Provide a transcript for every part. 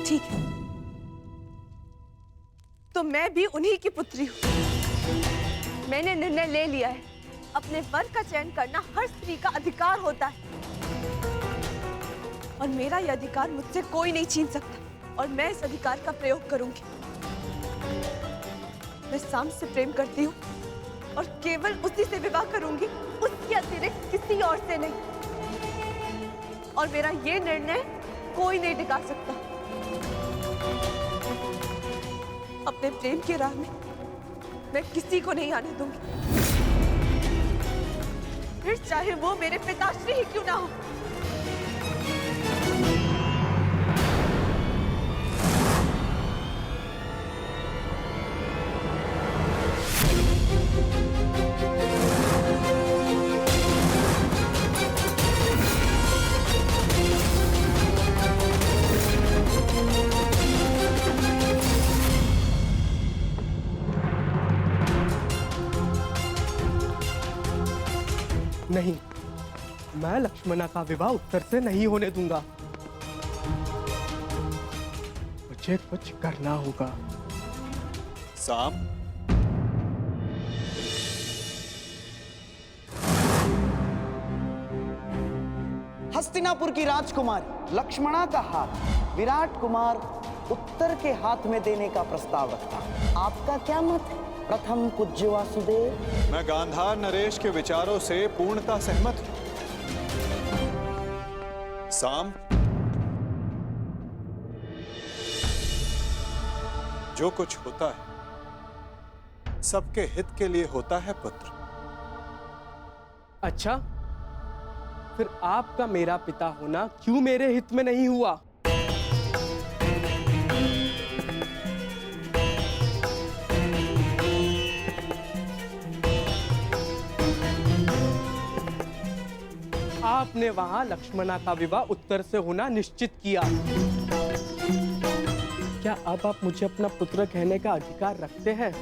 ठीक है, तो मैं भी उन्हीं की पुत्री हूं। मैंने निर्णय ले लिया है, अपने वर का चयन करना हर स्त्री का अधिकार होता है और मेरा यह अधिकार मुझसे कोई नहीं छीन सकता और मैं इस अधिकार का प्रयोग करूंगी। मैं साम से प्रेम करती हूँ और केवल उसी से विवाह करूंगी, उसके अतिरिक्त किसी और से नहीं। और मेरा ये निर्णय कोई नहीं टिका सकता। अपने प्रेम की राह में मैं किसी को नहीं आने दूंगी, फिर चाहे वो मेरे पिताश्री ही क्यों ना हो। नहीं, मैं लक्ष्मणा का विवाह उत्तर से नहीं होने दूंगा। मुझे कुछ करना होगा। साम, हस्तिनापुर की राजकुमारी लक्ष्मणा का हाथ विराट कुमार उत्तर के हाथ में देने का प्रस्ताव रखता। आपका क्या मत है प्रथम पूज्य वासुदेव? मैं गांधार नरेश के विचारों से पूर्णतः सहमत हूं। साम, जो कुछ होता है सबके हित के लिए होता है पुत्र। अच्छा, फिर आपका मेरा पिता होना क्यों मेरे हित में नहीं हुआ? आपने वहां लक्ष्मणा का विवाह उत्तर से होना निश्चित किया। क्या अब आप मुझे अपना पुत्र कहने का अधिकार रखते हैं?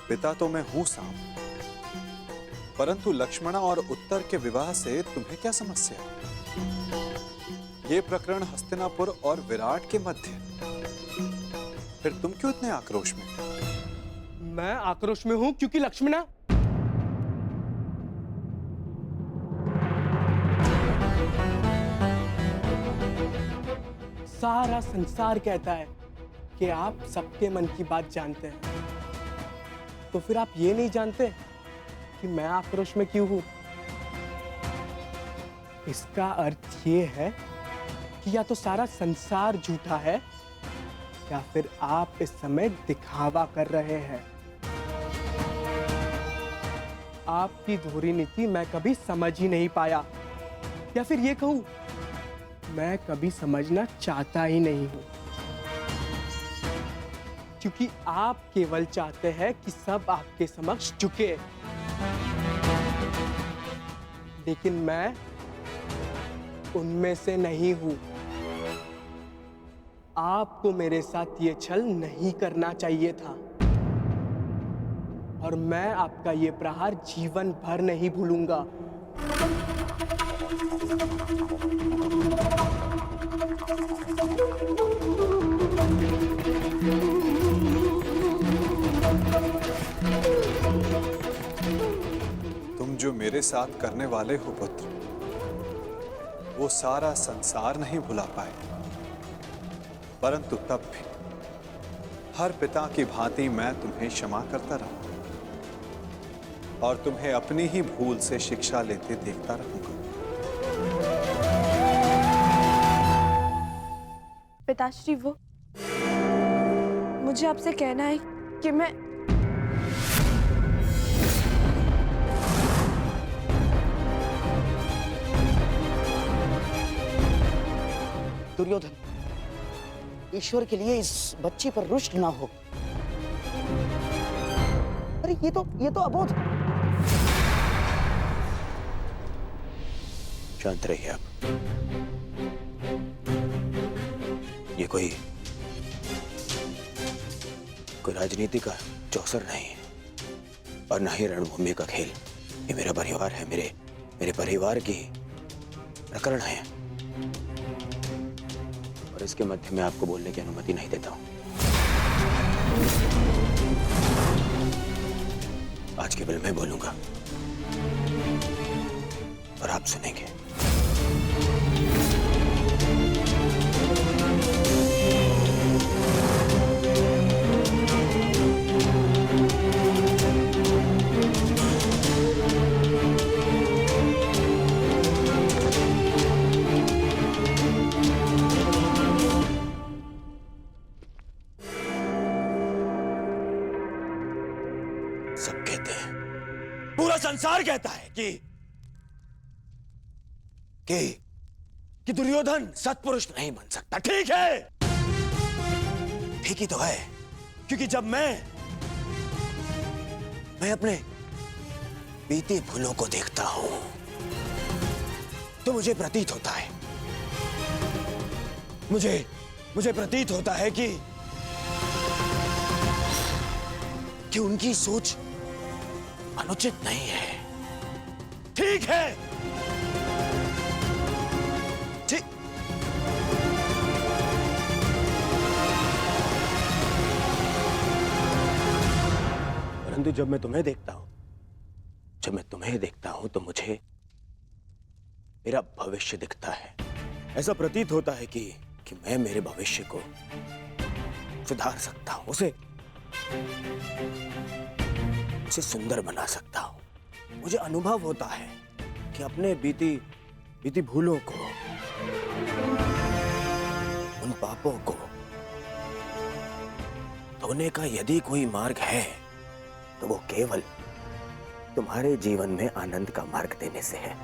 पिता तो मैं हूं साम, परंतु लक्ष्मणा और उत्तर के विवाह से तुम्हें क्या समस्या है? ये प्रकरण हस्तिनापुर और विराट के मध्य, फिर तुम क्यों इतने आक्रोश में? मैं आक्रोश में हूं क्योंकि लक्ष्मणा सारा संसार कहता है कि आप सबके मन की बात जानते हैं, तो फिर आप ये नहीं जानते कि मैं आक्रोश में क्यों हूं? इसका अर्थ ये है कि या तो सारा संसार झूठा है या फिर आप इस समय दिखावा कर रहे हैं। आपकी धोरी नीति मैं कभी समझ ही नहीं पाया, या फिर ये कहूं मैं कभी समझना चाहता ही नहीं हूं, क्योंकि आप केवल चाहते हैं कि सब आपके समक्ष झुके, लेकिन मैं उनमें से नहीं हूं। आपको मेरे साथ ये छल नहीं करना चाहिए था और मैं आपका ये प्रहार जीवन भर नहीं भूलूंगा। तुम जो मेरे साथ करने वाले हो पुत्र, वो सारा संसार नहीं भुला पाए, परंतु तब भी हर पिता की भांति मैं तुम्हें क्षमा करता रहूंगा और तुम्हें अपनी ही भूल से शिक्षा लेते देखता रहूंगा। पिताश्री, वो मुझे आपसे कहना है कि मैं दुर्योधन, ईश्वर के लिए इस बच्ची पर रुष्ट ना हो। अरे ये तो अबोध। शांत रहिए आप। ये कोई राजनीति का चौसर नहीं है और ना ही रणभूमि का खेल। ये मेरा परिवार है, मेरे परिवार की प्रकरण है और इसके मध्य में आपको बोलने की अनुमति नहीं देता हूं। आज केवल मैं बोलूंगा और आप सुनेंगे। सब कहते हैं, पूरा संसार कहता है कि दुर्योधन सत्पुरुष नहीं बन सकता। ठीक है, ठीक ही तो है, क्योंकि जब मैं अपने बीती भूलों को देखता हूं तो मुझे प्रतीत होता है, मुझे प्रतीत होता है कि उनकी सोच अनुचित नहीं है। ठीक है, ठीक। परंतु जब मैं तुम्हें देखता हूं तो मुझे मेरा भविष्य दिखता है। ऐसा प्रतीत होता है कि मैं मेरे भविष्य को सुधार सकता हूं, उसे सुंदर बना सकता हूं। मुझे अनुभव होता है कि अपने बीती भूलों को, उन पापों को धोने का यदि कोई मार्ग है तो वो केवल तुम्हारे जीवन में आनंद का मार्ग देने से है।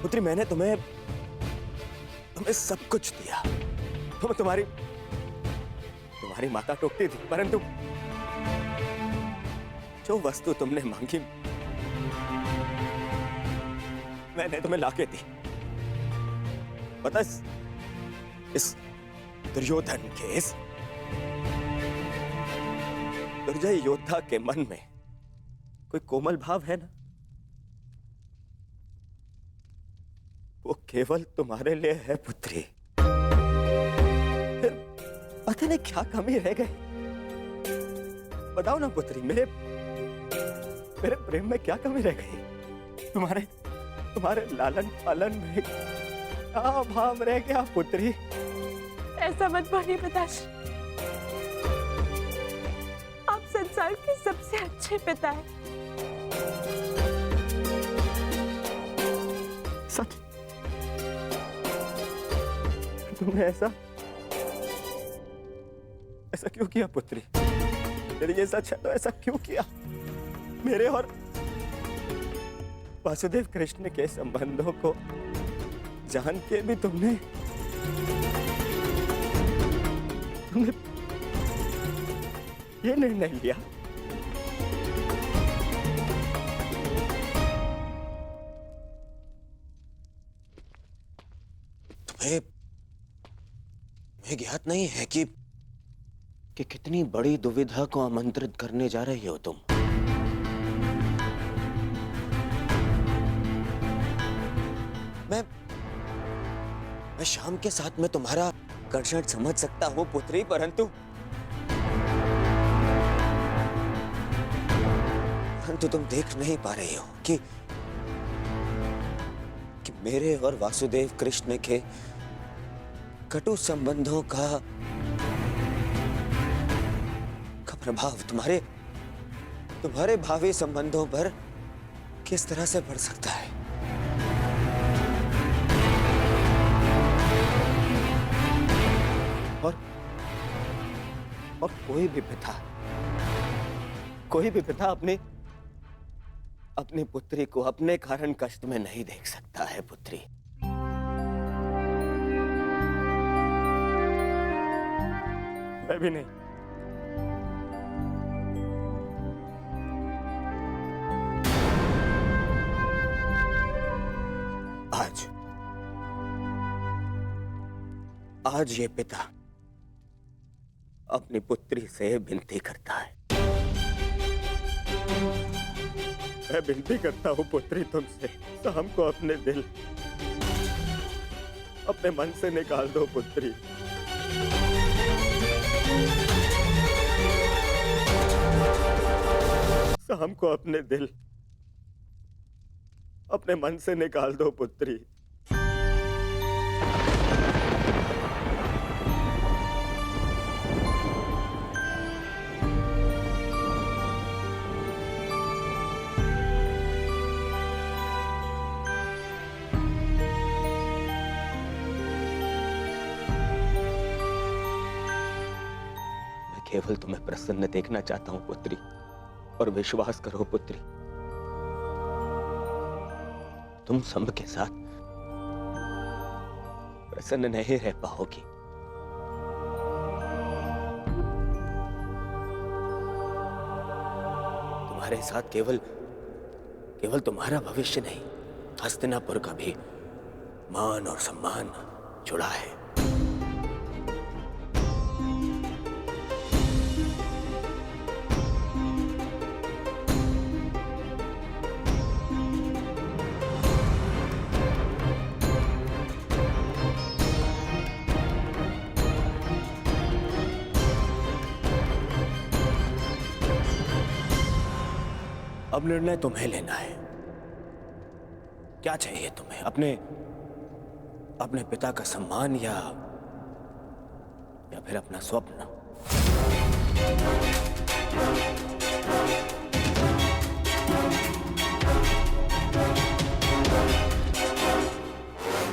पुत्री, मैंने तुम्हें सब कुछ दिया। तुम्हारी माता टोकती थी, परंतु जो वस्तु तुमने मांगी मैंने तुम्हें लाके दी। पता इस दुर्योधन के, इस दुर्जय योद्धा के मन में कोई कोमल भाव है ना, वो केवल तुम्हारे लिए है पुत्री। फिर पता नहीं क्या कमी रह गई, बताओ ना पुत्री, मेरे प्रेम में क्या कमी रह गई? तुम्हारे लालन पालन में क्या भाव रह गया पुत्री? ऐसा मत बोलिए पिताश्री, आप संसार के सबसे अच्छे पिता हैं। सच? तुमने ऐसा क्यों किया पुत्री? यदि ये सच है तो ऐसा क्यों किया? मेरे और वासुदेव कृष्ण के संबंधों को जान के भी तुमने ये निर्णय लिया। तुम्हें ज्ञात नहीं है कि कितनी बड़ी दुविधा को आमंत्रित करने जा रही हो तुम। मैं शाम के साथ में तुम्हारा आकर्षण समझ सकता हूं पुत्री, परंतु तुम देख नहीं पा रही हो कि मेरे और वासुदेव कृष्ण के कटु संबंधों का प्रभाव तुम्हारे भावी संबंधों पर किस तरह से पड़ सकता है। और कोई भी पिता अपनी पुत्री को अपने कारण कष्ट में नहीं देख सकता है पुत्री। मैं भी नहीं। आज ये पिता अपनी पुत्री से विनती करता है, मैं विनती करता हूँ पुत्री तुमसे, शाम को अपने दिल, अपने मन से निकाल दो पुत्री। शाम को अपने दिल, अपने मन से निकाल दो पुत्री। केवल तुम्हें प्रसन्न देखना चाहता हूं पुत्री, और विश्वास करो पुत्री, तुम संभ के साथ प्रसन्न नहीं रह पाओगी। तुम्हारे साथ केवल तुम्हारा भविष्य नहीं, हस्तिनापुर का भी मान और सम्मान जुड़ा है। अब निर्णय तुम्हें लेना है। क्या चाहिए तुम्हें? अपने पिता का सम्मान या फिर अपना स्वप्न?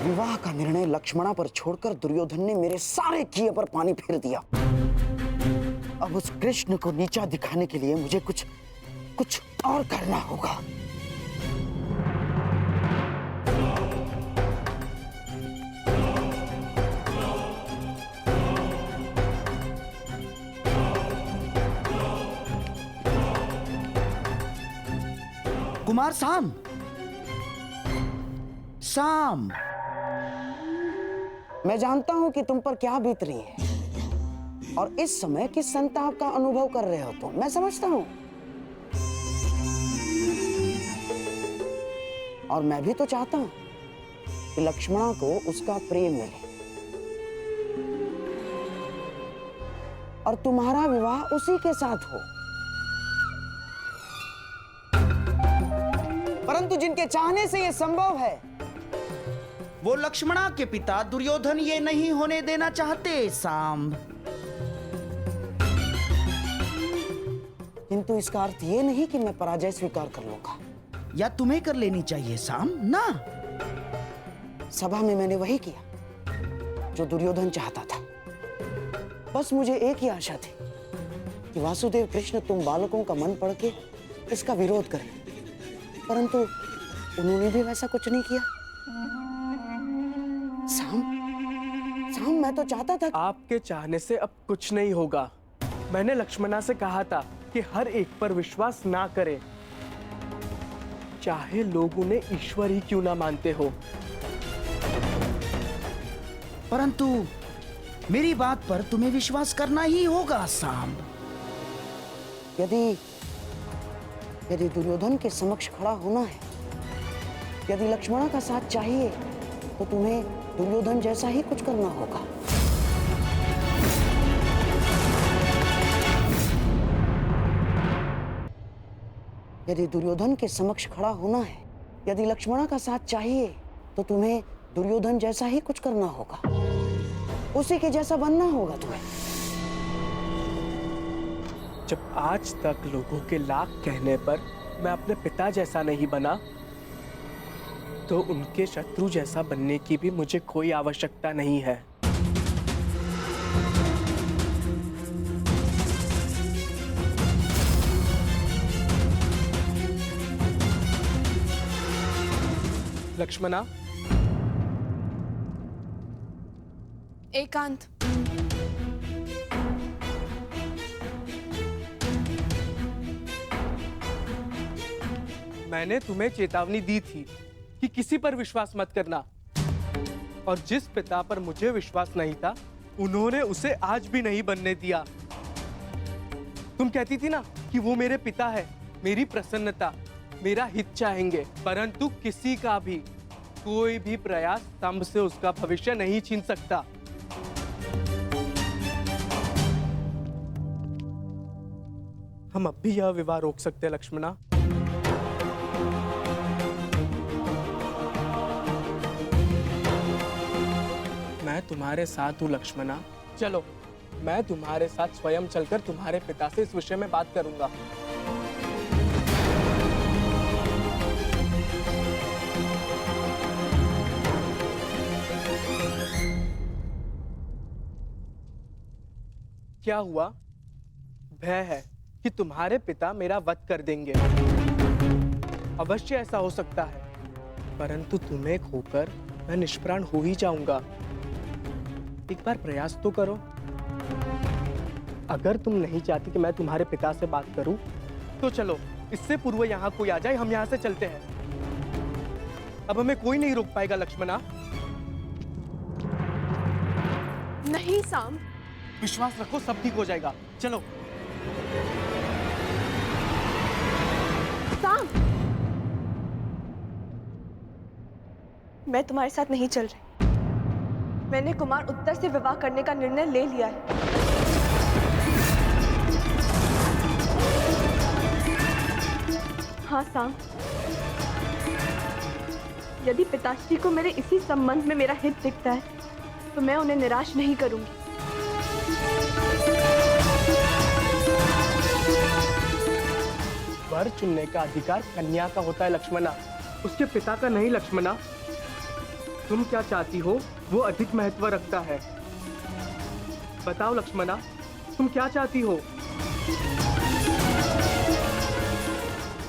विवाह का निर्णय लक्ष्मणा पर छोड़कर दुर्योधन ने मेरे सारे किए पर पानी फेर दिया। अब उस कृष्ण को नीचा दिखाने के लिए मुझे कुछ और करना होगा। कुमार साम, मैं जानता हूं कि तुम पर क्या बीत रही है और इस समय किस संताप का अनुभव कर रहे हो तुम, मैं समझता हूं। और मैं भी तो चाहता हूं कि लक्ष्मणा को उसका प्रेम मिले और तुम्हारा विवाह उसी के साथ हो। परंतु जिनके चाहने से यह संभव है, वो लक्ष्मणा के पिता दुर्योधन ये नहीं होने देना चाहते साम। किंतु इसका अर्थ ये नहीं कि मैं पराजय स्वीकार कर लूंगा। या तुम्हें कर लेनी चाहिए साम ना। सभा में मैंने वही किया जो दुर्योधन चाहता था। बस मुझे एक ही आशा थी कि वासुदेव कृष्ण तुम बालकों का मन पढ़ के इसका विरोध करें, परंतु उन्होंने भी वैसा कुछ नहीं किया। साम, मैं तो चाहता था। आपके चाहने से अब कुछ नहीं होगा। मैंने लक्ष्मणा से कहा था कि हर एक पर विश्वास ना करे, चाहे लोग उन्हें ईश्वर ही क्यों ना मानते हो। परंतु मेरी बात पर तुम्हें विश्वास करना ही होगा साम। यदि दुर्योधन के समक्ष खड़ा होना है, यदि लक्ष्मणा का साथ चाहिए, तो तुम्हें दुर्योधन जैसा ही कुछ करना होगा। यदि दुर्योधन के समक्ष खड़ा होना है, यदि लक्ष्मणा का साथ चाहिए, तो तुम्हें दुर्योधन जैसा ही कुछ करना होगा, उसी के जैसा बनना होगा तुम्हें। जब आज तक लोगों के लाख कहने पर मैं अपने पिता जैसा नहीं बना, तो उनके शत्रु जैसा बनने की भी मुझे कोई आवश्यकता नहीं है। लक्ष्मणा, एकांत, मैंने तुम्हें चेतावनी दी थी कि किसी पर विश्वास मत करना, और जिस पिता पर मुझे विश्वास नहीं था, उन्होंने उसे आज भी नहीं बनने दिया। तुम कहती थी ना कि वो मेरे पिता है, मेरी प्रसन्नता, मेरा हित चाहेंगे, परंतु किसी का भी कोई भी प्रयास स्तंभ से उसका भविष्य नहीं छीन सकता। हम अब भी यह विवाह रोक सकते हैं लक्ष्मणा। मैं तुम्हारे साथ हूँ लक्ष्मणा। चलो, मैं तुम्हारे साथ स्वयं चलकर तुम्हारे पिता से इस विषय में बात करूंगा। क्या हुआ? भय है कि तुम्हारे पिता मेरा वध कर देंगे। अवश्य ऐसा हो सकता है, परंतु तुम्हें खोकर मैं निष्प्राण हो ही जाऊंगा। एक बार प्रयास तो करो। अगर तुम नहीं चाहती कि मैं तुम्हारे पिता से बात करूं, तो चलो, इससे पूर्व यहाँ कोई आ जाए, हम यहाँ से चलते हैं। अब हमें कोई नहीं रोक पाएगा लक्ष्मणा। नहीं साम, विश्वास रखो, सब ठीक हो जाएगा। चलो। साम, मैं तुम्हारे साथ नहीं चल रही। मैंने कुमार उत्तर से विवाह करने का निर्णय ले लिया है। हाँ साम, यदि पिताश्री को मेरे इसी संबंध में मेरा हित दिखता है, तो मैं उन्हें निराश नहीं करूंगी। वर चुनने का अधिकार कन्या का होता है लक्ष्मणा, उसके पिता का नहीं लक्ष्मणा। तुम क्या चाहती हो वो अधिक महत्व रखता है। बताओ लक्ष्मणा, तुम क्या चाहती हो?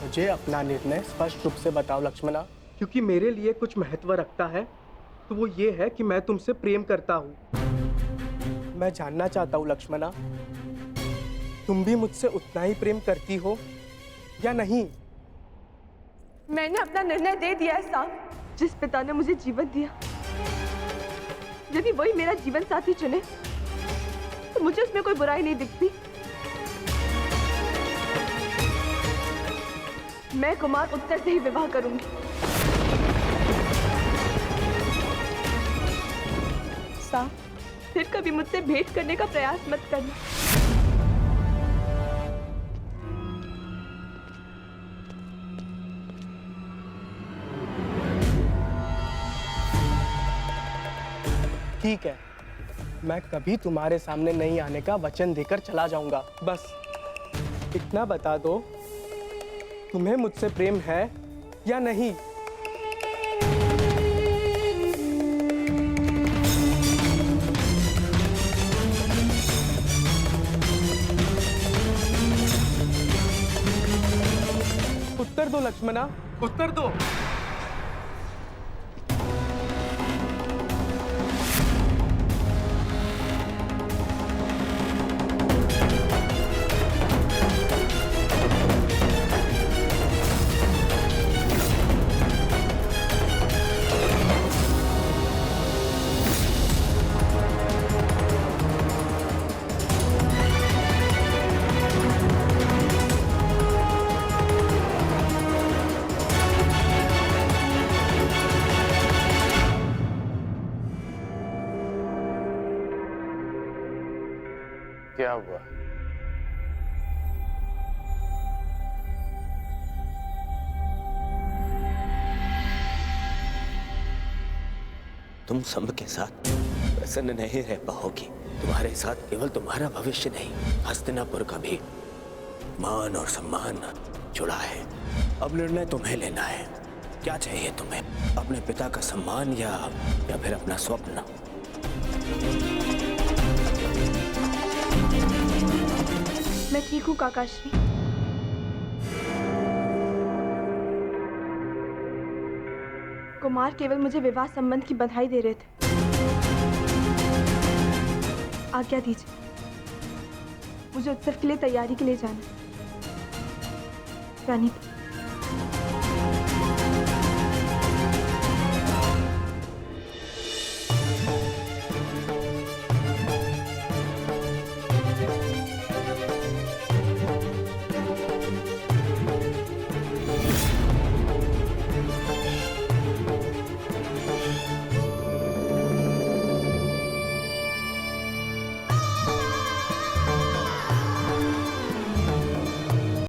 मुझे अपना निर्णय स्पष्ट रूप से बताओ लक्ष्मणा, क्योंकि मेरे लिए कुछ महत्व रखता है तो वो ये है कि मैं तुमसे प्रेम करता हूँ। मैं जानना चाहता हूँ लक्ष्मणा, तुम भी मुझसे उतना ही प्रेम करती हो या नहीं? मैंने अपना निर्णय दे दिया है साहब। जिस पिता ने मुझे जीवन दिया, यदि वही मेरा जीवन साथी चुने, तो मुझे उसमें कोई बुराई नहीं दिखती। मैं कुमार उत्तर से ही विवाह करूंगी। साहब, फिर कभी मुझसे भेंट करने का प्रयास मत करना। ठीक है, मैं कभी तुम्हारे सामने नहीं आने का वचन देकर चला जाऊंगा। बस इतना बता दो, तुम्हें मुझसे प्रेम है या नहीं? उत्तर दो लक्ष्मणा, उत्तर दो। क्या हुआ? तुम सब के साथ प्रसन्न नहीं रह पाओगी। तुम्हारे साथ केवल तुम्हारा भविष्य नहीं, हस्तिनापुर का भी मान और सम्मान जुड़ा है। अब निर्णय तुम्हें लेना है। क्या चाहिए तुम्हें? अपने पिता का सम्मान या फिर अपना स्वप्न? मैं ठीक हूँ काकाश्री। कुमार केवल मुझे विवाह संबंध की बधाई दे रहे थे। आज्ञा दीजिए, मुझे उत्सव के लिए तैयारी के लिए जाना है। रानी